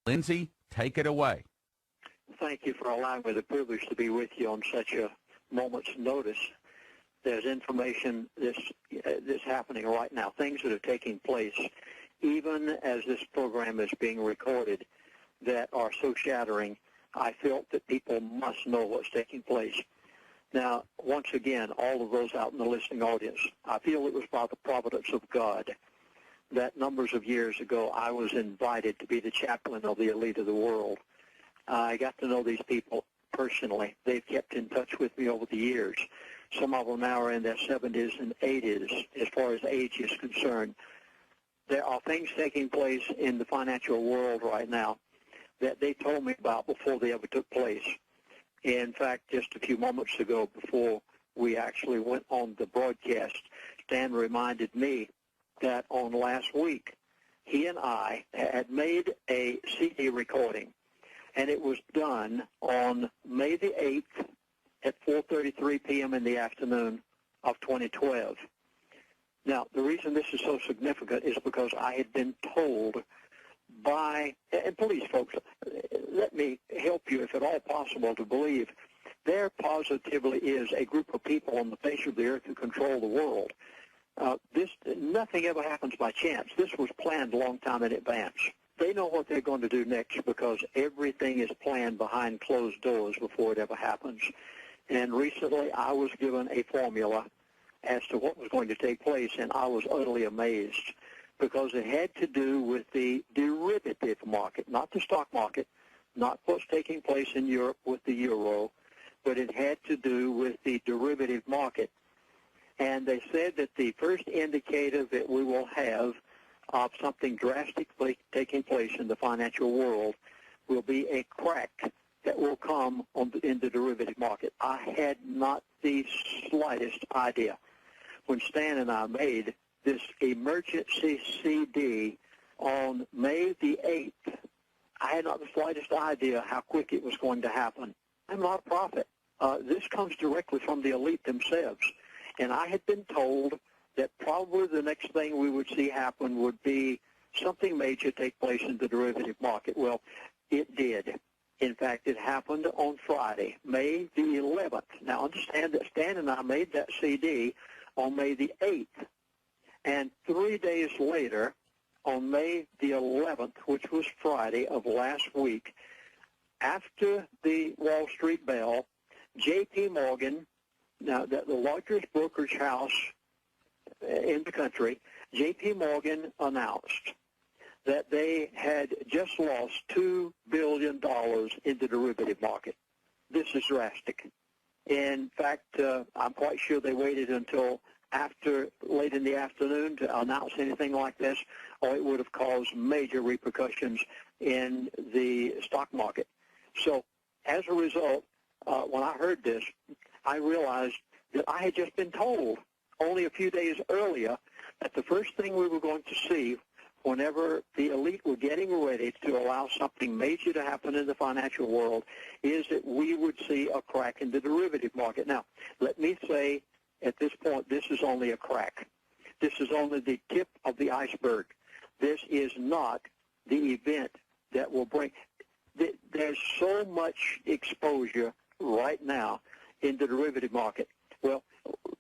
Lindsey, take it away. Thank you for allowing me the privilege to be with you on such a moment's notice. There's information that's happening right now, things that are taking place, even as this program is being recorded, that are so shattering. I felt that people must know what's taking place. Now, once again, all of those out in the listening audience, I feel it was by the providence of God that numbers of years ago I was invited to be the chaplain of the elite of the world. I got to know these people personally. They've kept in touch with me over the years. Some of them now are in their 70s and 80s as far as age is concerned. There are things taking place in the financial world right now that they told me about before they ever took place. In fact, just a few moments ago, before we actually went on the broadcast, Stan reminded me that on last week, he and I had made a CD recording, and it was done on May the 8th at 4:33 p.m. in the afternoon of 2012. Now, the reason this is so significant is because I had been told by, and please, folks, let me help you, if at all possible, to believe there positively is a group of people on the face of the earth who control the world. Nothing ever happens by chance. This was planned a long time in advance. They know what they're going to do next because everything is planned behind closed doors before it ever happens. And recently I was given a formula as to what was going to take place, and I was utterly amazed because it had to do with the derivative market, not the stock market, not what's taking place in Europe with the euro, but it had to do with the derivative market. And they said that the first indicator that we will have of something drastically taking place in the financial world will be a crack that will come in the derivative market. I had not the slightest idea. When Stan and I made this emergency CD on May the 8th, I had not the slightest idea how quick it was going to happen. I'm not a prophet. This comes directly from the elite themselves. And I had been told that probably the next thing we would see happen would be something major take place in the derivative market. Well, it did. In fact, it happened on Friday, May the 11th. Now, understand that Stan and I made that CD on May the 8th. And 3 days later, on May the 11th, which was Friday of last week, after the Wall Street bell, J.P. Morgan, now the largest brokerage house in the country, J.P. Morgan announced that they had just lost $2 billion in the derivative market. This is drastic. In fact, I'm quite sure they waited until after late in the afternoon to announce anything like this, or it would have caused major repercussions in the stock market. So as a result, when I heard this, I realized that I had just been told only a few days earlier that the first thing we were going to see whenever the elite were getting ready to allow something major to happen in the financial world is that we would see a crack in the derivative market. Now, let me say at this point, this is only a crack. This is only the tip of the iceberg. This is not the event that will bring. There's so much exposure right now in the derivative market. Well,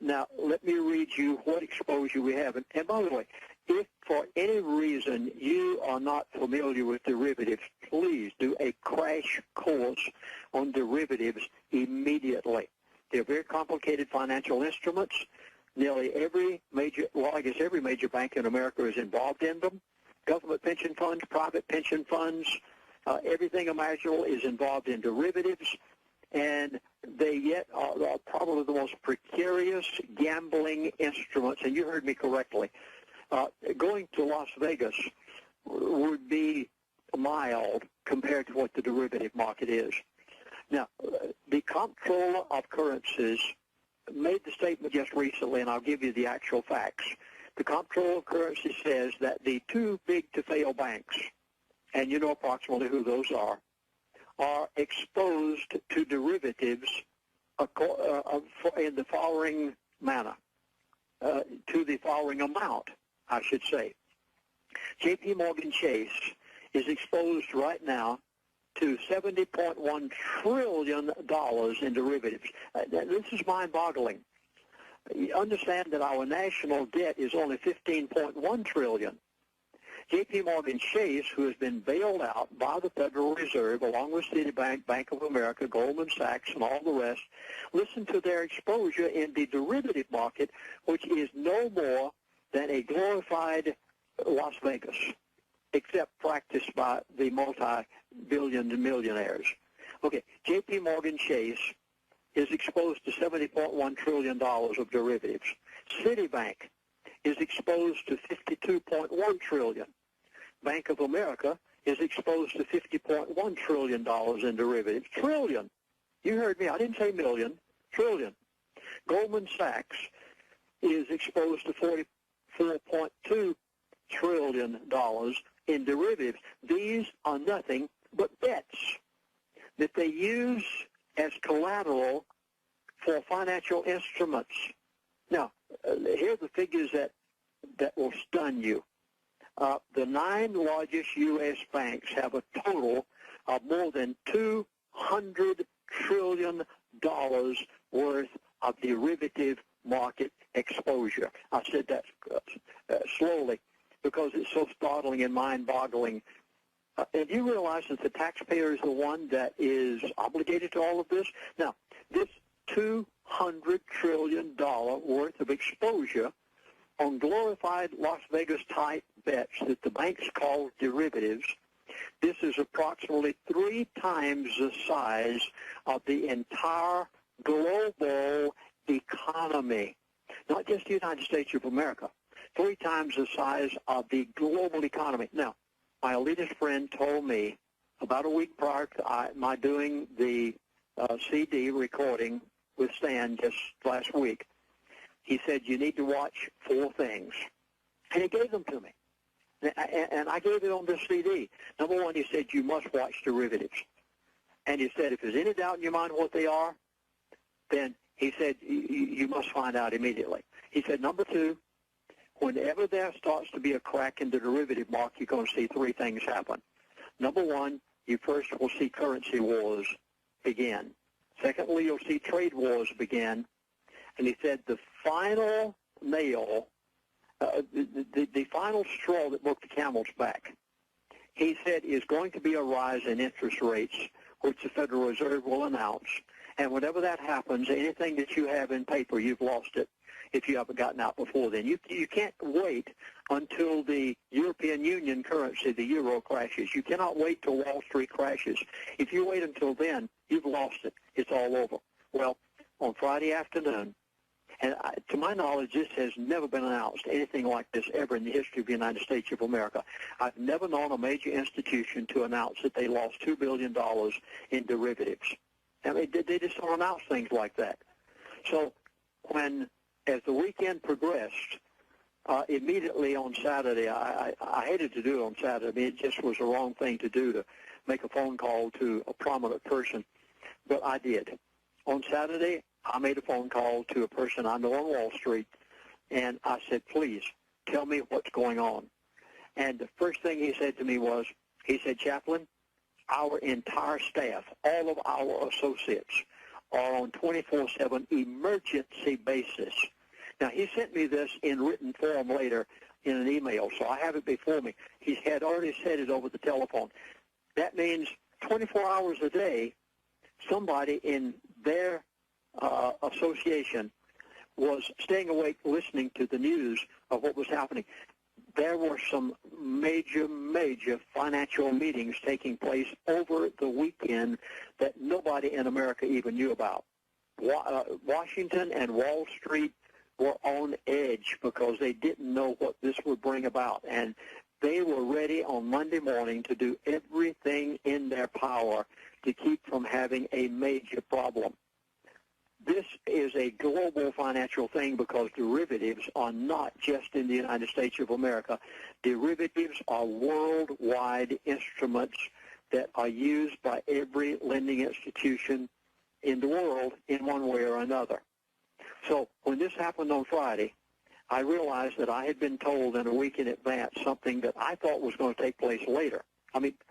now let me read you what exposure we have. And by the way, if for any reason you are not familiar with derivatives, please do a crash course on derivatives immediately. They're very complicated financial instruments. Nearly every major, well, I guess every major bank in America is involved in them. Government pension funds, private pension funds, everything imaginable is involved in derivatives. And they yet are probably the most precarious gambling instruments. And you heard me correctly. Going to Las Vegas would be mild compared to what the derivative market is. Now, the Comptroller of Currencies made the statement just recently, and I'll give you the actual facts. The Comptroller of Currencies says that the two big-to-fail banks, and you know approximately who those are exposed to derivatives in the following manner, to the following amount, I should say. J.P. Morgan Chase is exposed right now to $70.1 trillion in derivatives. This is mind-boggling. You understand that our national debt is only $15.1 trillion. J.P. Morgan Chase, who has been bailed out by the Federal Reserve, along with Citibank, Bank of America, Goldman Sachs, and all the rest, listen to their exposure in the derivative market, which is no more than a glorified Las Vegas, except practiced by the multi-billion millionaires. Okay, J.P. Morgan Chase is exposed to $70.1 trillion of derivatives. Citibank is exposed to $52.1 trillion. Bank of America is exposed to $50.1 trillion in derivatives. Trillion. You heard me. I didn't say million. Trillion. Goldman Sachs is exposed to $44.2 trillion in derivatives. These are nothing but bets that they use as collateral for financial instruments. Now, here are the figures that will stun you. The 9 largest U.S. banks have a total of more than $200 trillion worth of derivative market exposure. I said that slowly because it's so startling and mind-boggling. And you realize that the taxpayer is the one that is obligated to all of this? Now, this $200 trillion worth of exposure on glorified Las Vegas-type bets that the banks call derivatives, this is approximately 3 times the size of the entire global economy, not just the United States of America, 3 times the size of the global economy. Now, my elitist friend told me about a week prior to my doing the CD recording with Stan just last week, he said, you need to watch 4 things. And he gave them to me. And I gave it on this CD. Number 1, he said, you must watch derivatives. And he said, if there's any doubt in your mind what they are, then he said, you must find out immediately. He said, number 2, whenever there starts to be a crack in the derivative market, you're going to see 3 things happen. Number 1, you first will see currency wars begin. Secondly, you'll see trade wars begin. And he said the final nail, the final straw that broke the camel's back, he said, is going to be a rise in interest rates, which the Federal Reserve will announce. And whenever that happens, anything that you have in paper, you've lost it if you haven't gotten out before then. You can't wait until the European Union currency, the euro, crashes. You cannot wait till Wall Street crashes. If you wait until then, you've lost it. It's all over. Well, on Friday afternoon, and to my knowledge, this has never been announced, anything like this ever in the history of the United States of America. I've never known a major institution to announce that they lost $2 billion in derivatives. I mean, they just don't announce things like that. So as the weekend progressed, immediately on Saturday, I hated to do it on Saturday. I mean, it just was the wrong thing to do, to make a phone call to a prominent person, but I did. On Saturday, I made a phone call to a person I know on Wall Street, and I said, please, tell me what's going on. And the first thing he said to me was, he said, Chaplain, our entire staff, all of our associates, are on 24/7 emergency basis. Now, he sent me this in written form later in an email, so I have it before me. He had already said it over the telephone. That means 24 hours a day, somebody in their association was staying awake listening to the news of what was happening. There were some major financial meetings taking place over the weekend that nobody in America even knew about. Washington and Wall Street were on edge because they didn't know what this would bring about. And they were ready on Monday morning to do everything in their power to keep from having a major problem. This is a global financial thing because derivatives are not just in the United States of America. Derivatives are worldwide instruments that are used by every lending institution in the world in one way or another. So when this happened on Friday, I realized that I had been told in a week in advance something that I thought was going to take place later.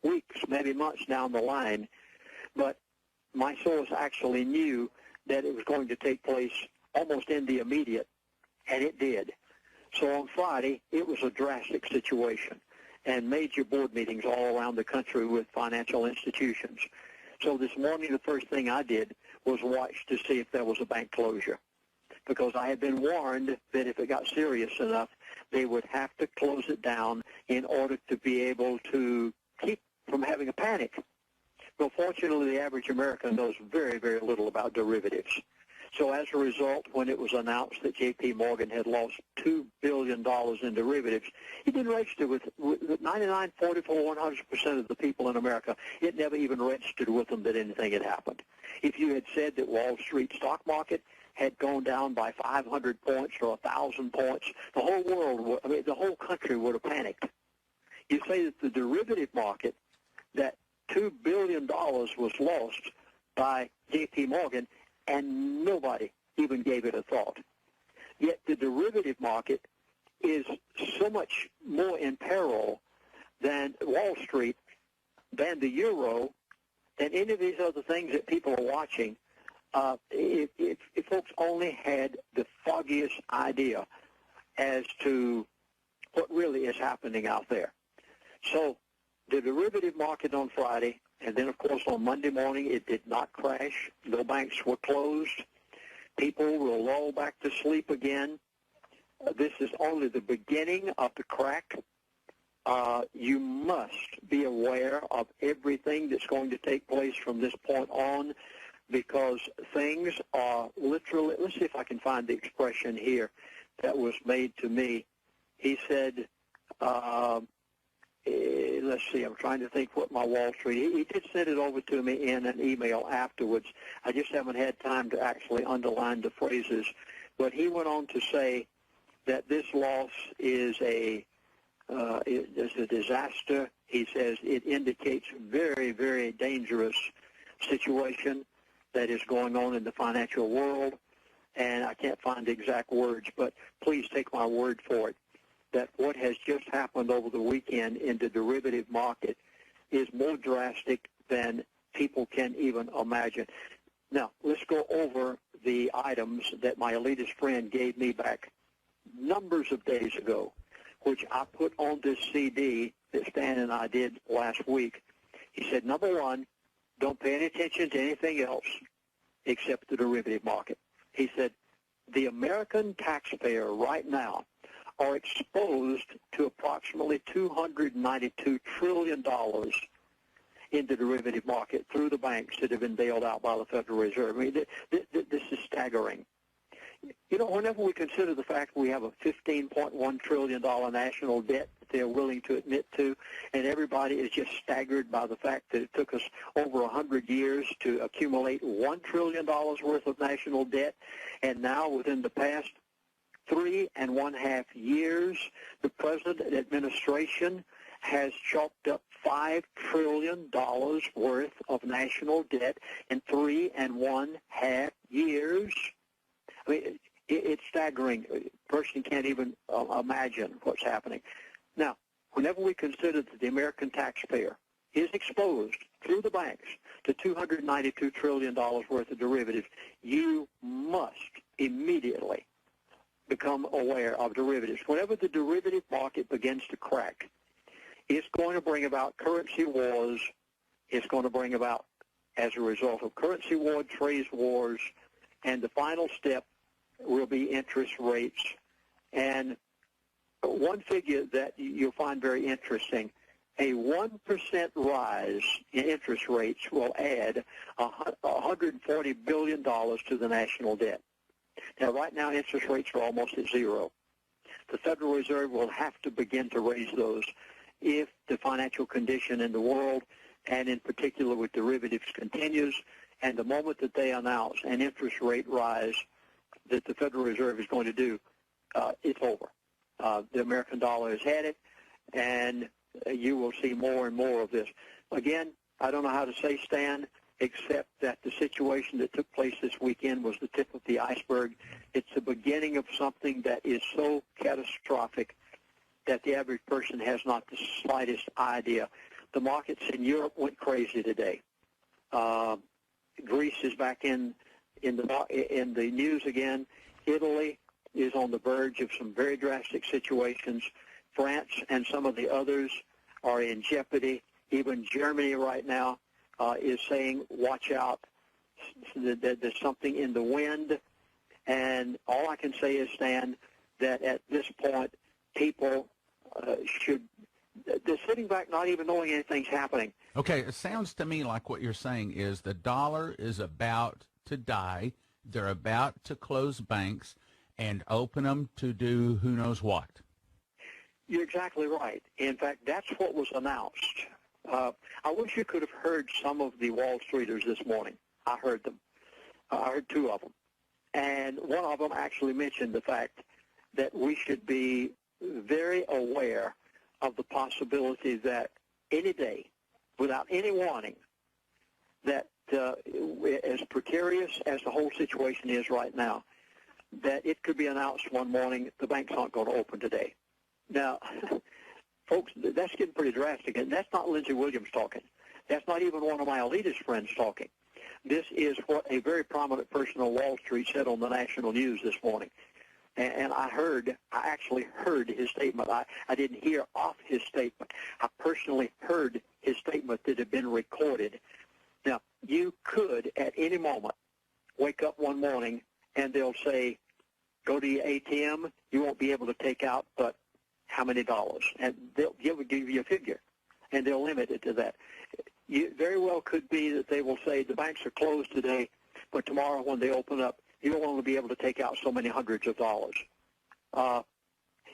weeks, maybe months down the line. But my source actually knew that it was going to take place almost in the immediate, and it did. So on Friday, it was a drastic situation, and major board meetings all around the country with financial institutions. So this morning, the first thing I did was watch to see if there was a bank closure, because I had been warned that if it got serious enough, they would have to close it down in order to be able to keep from having a panic. Well, fortunately, the average American knows very, very little about derivatives. So as a result, when it was announced that J.P. Morgan had lost $2 billion in derivatives, it didn't register with 99, 44, 100% of the people in America. It never even registered with them that anything had happened. If you had said that Wall Street stock market had gone down by 500 points or 1,000 points, the whole world, the whole country would have panicked. You say that the derivative market, that $2 billion was lost by J.P. Morgan, and nobody even gave it a thought. Yet the derivative market is so much more in peril than Wall Street, than the euro, than any of these other things that people are watching. If folks only had the foggiest idea as to what really is happening out there. So the derivative market on Friday, and then, of course, on Monday morning, it did not crash. No banks were closed. People will lull back to sleep again. This is only the beginning of the crack. You must be aware of everything that's going to take place from this point on, because things are literally, let's see if I can find the expression here that was made to me. He said, let's see, I'm trying to think what my Wall Street, he did send it over to me in an email afterwards. I just haven't had time to actually underline the phrases. But he went on to say that this loss is a disaster. He says it indicates very, very dangerous situation that is going on in the financial world. And I can't find the exact words, but please take my word for it, that what has just happened over the weekend in the derivative market is more drastic than people can even imagine. Now, let's go over the items that my elitist friend gave me back numbers of days ago, which I put on this CD that Stan and I did last week. He said, number one, don't pay any attention to anything else except the derivative market. He said, the American taxpayer right now are exposed to approximately $292 trillion in the derivative market through the banks that have been bailed out by the Federal Reserve. I mean, this is staggering. You know, whenever we consider the fact we have a $15.1 trillion national debt that they're willing to admit to, and everybody is just staggered by the fact that it took us over 100 years to accumulate $1 trillion worth of national debt, and now within the past 3.5 years, the President administration has chalked up $5 trillion worth of national debt in 3.5 years. I mean, it's staggering. A person can't even imagine what's happening. Now, whenever we consider that the American taxpayer is exposed through the banks to $292 trillion worth of derivatives, you must immediately become aware of derivatives. Whenever the derivative market begins to crack, it's going to bring about currency wars. It's going to bring about, as a result of currency war, trade wars, and the final step will be interest rates. And one figure that you'll find very interesting, a 1% rise in interest rates will add $140 billion to the national debt. Now, right now, interest rates are almost at zero. The Federal Reserve will have to begin to raise those if the financial condition in the world, and in particular with derivatives, continues. And the moment that they announce an interest rate rise that the Federal Reserve is going to do, it's over. The American dollar has had it, and you will see more and more of this. Again, I don't know how to say, Stan, except that the situation that took place this weekend was the tip of the iceberg. It's the beginning of something that is so catastrophic that the average person has not the slightest idea. The markets in Europe went crazy today. Greece is back in the news again. Italy is on the verge of some very drastic situations. France and some of the others are in jeopardy. Even Germany right now is saying, watch out, that there's something in the wind. And all I can say is, Stan, that at this point, people they're sitting back not even knowing anything's happening. Okay, it sounds to me like what you're saying is the dollar is about to die. They're about to close banks and open them to do who knows what. You're exactly right. In fact, that's what was announced. I wish you could have heard some of the Wall Streeters this morning. I heard them. I heard two of them. And one of them actually mentioned the fact that we should be very aware of the possibility that any day, without any warning, that as precarious as the whole situation is right now, that it could be announced one morning the banks aren't going to open today. Now, folks, that's getting pretty drastic, and that's not Lindsey Williams talking. That's not even one of my elitist friends talking. This is what a very prominent person on Wall Street said on the national news this morning. And I actually heard his statement. I didn't hear off his statement. I personally heard his statement that had been recorded. Now, you could at any moment wake up one morning and they'll say, go to your ATM, you won't be able to take out but how many dollars? And they'll give you a figure, and they'll limit it to that. You very well could be that they will say the banks are closed today, but tomorrow when they open up, you'll only be able to take out so many hundreds of dollars.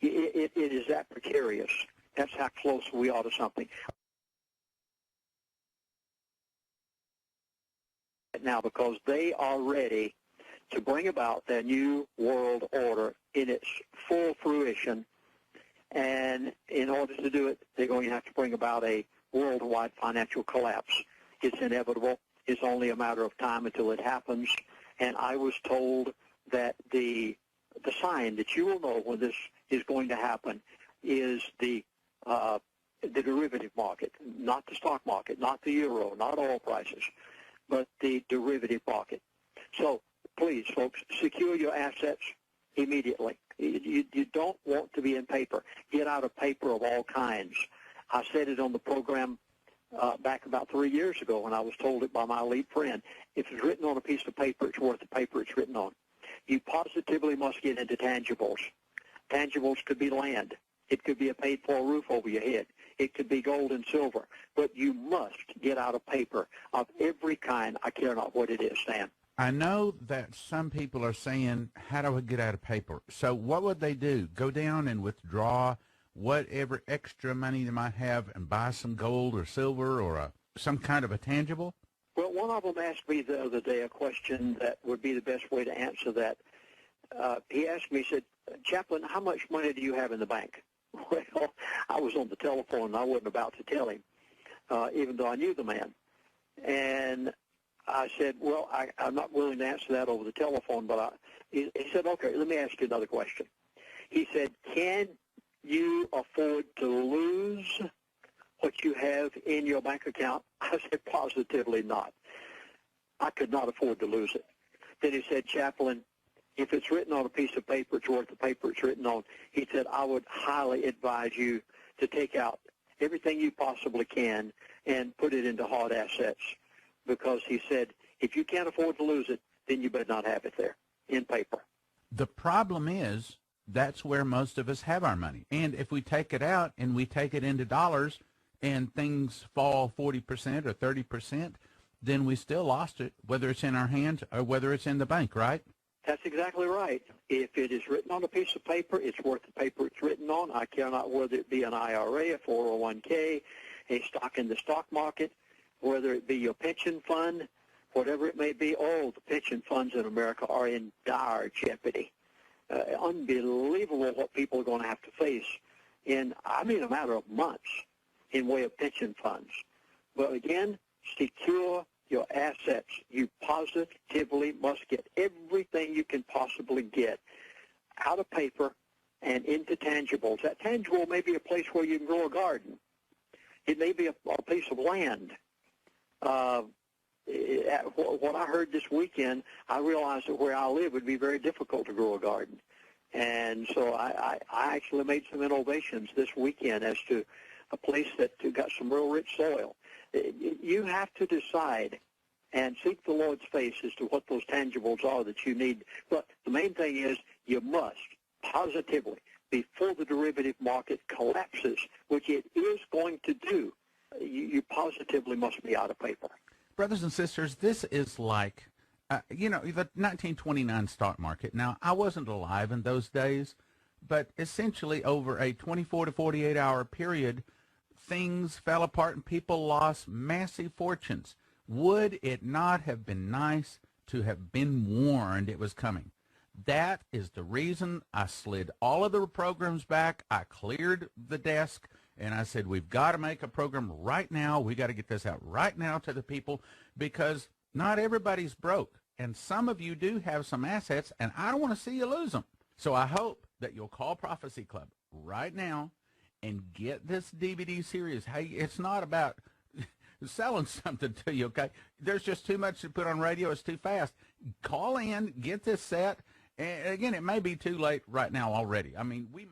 It is that precarious. That's how close we are to something. Now, because they are ready to bring about their new world order in its full fruition, and in order to do it, they're going to have to bring about a worldwide financial collapse. It's inevitable. It's only a matter of time until it happens. And I was told that the sign that you will know when this is going to happen is the derivative market, not the stock market, not the euro, not oil prices, but the derivative market. So please, folks, secure your assets immediately. You don't want to be in paper. Get out of paper of all kinds. I said it on the program back about 3 years ago when I was told it by my lead friend. If it's written on a piece of paper, it's worth the paper it's written on. You positively must get into tangibles. Tangibles could be land. It could be a paid-for roof over your head. It could be gold and silver. But you must get out of paper of every kind. I care not what it is, Sam. I know that some people are saying, how do I get out of paper? So what would they do? Go down and withdraw whatever extra money they might have and buy some gold or silver or some kind of a tangible? Well, one of them asked me the other day a question that would be the best way to answer that. He asked me, he said, Chaplain, how much money do you have in the bank? Well, I was on the telephone and I wasn't about to tell him, even though I knew the man. And I said, well, I'm not willing to answer that over the telephone, but he said, okay, let me ask you another question. He said, can you afford to lose what you have in your bank account? I said, positively not. I could not afford to lose it. Then he said, Chaplain, if it's written on a piece of paper, it's worth the paper it's written on. He said, I would highly advise you to take out everything you possibly can and put it into hard assets, because he said, if you can't afford to lose it, then you better not have it there in paper. The problem is that's where most of us have our money. And if we take it out and we take it into dollars and things fall 40% or 30%, then we still lost it, whether it's in our hands or whether it's in the bank, right? That's exactly right. If it is written on a piece of paper, it's worth the paper it's written on. I care not whether it be an IRA, a 401k, a stock in the stock market, whether it be your pension fund, whatever it may be. Oh, the pension funds in America are in dire jeopardy. Unbelievable what people are going to have to face in, a matter of months in way of pension funds. But again, secure your assets. You positively must get everything you can possibly get out of paper and into tangibles. That tangible may be a place where you can grow a garden. It may be a piece of land. What I heard this weekend, I realized that where I live it would be very difficult to grow a garden. And so I actually made some innovations this weekend as to a place that got some real rich soil. You have to decide and seek the Lord's face as to what those tangibles are that you need. But the main thing is you must positively, before the derivative market collapses, which it is going to do, you positively must be out of paper. Brothers and sisters, this is like, the 1929 stock market. Now, I wasn't alive in those days, but essentially over a 24 to 48 hour period, things fell apart and people lost massive fortunes. Would it not have been nice to have been warned it was coming? That is the reason I slid all of the programs back. I cleared the desk, and I said, we've got to make a program right now. We got to get this out right now to the people, because not everybody's broke, and some of you do have some assets, and I don't want to see you lose them. So I hope that you'll call Prophecy Club right now and get this DVD series. Hey, it's not about selling something to you, okay? There's just too much to put on radio. It's too fast. Call in, get this set. And again, it may be too late right now already. I mean, we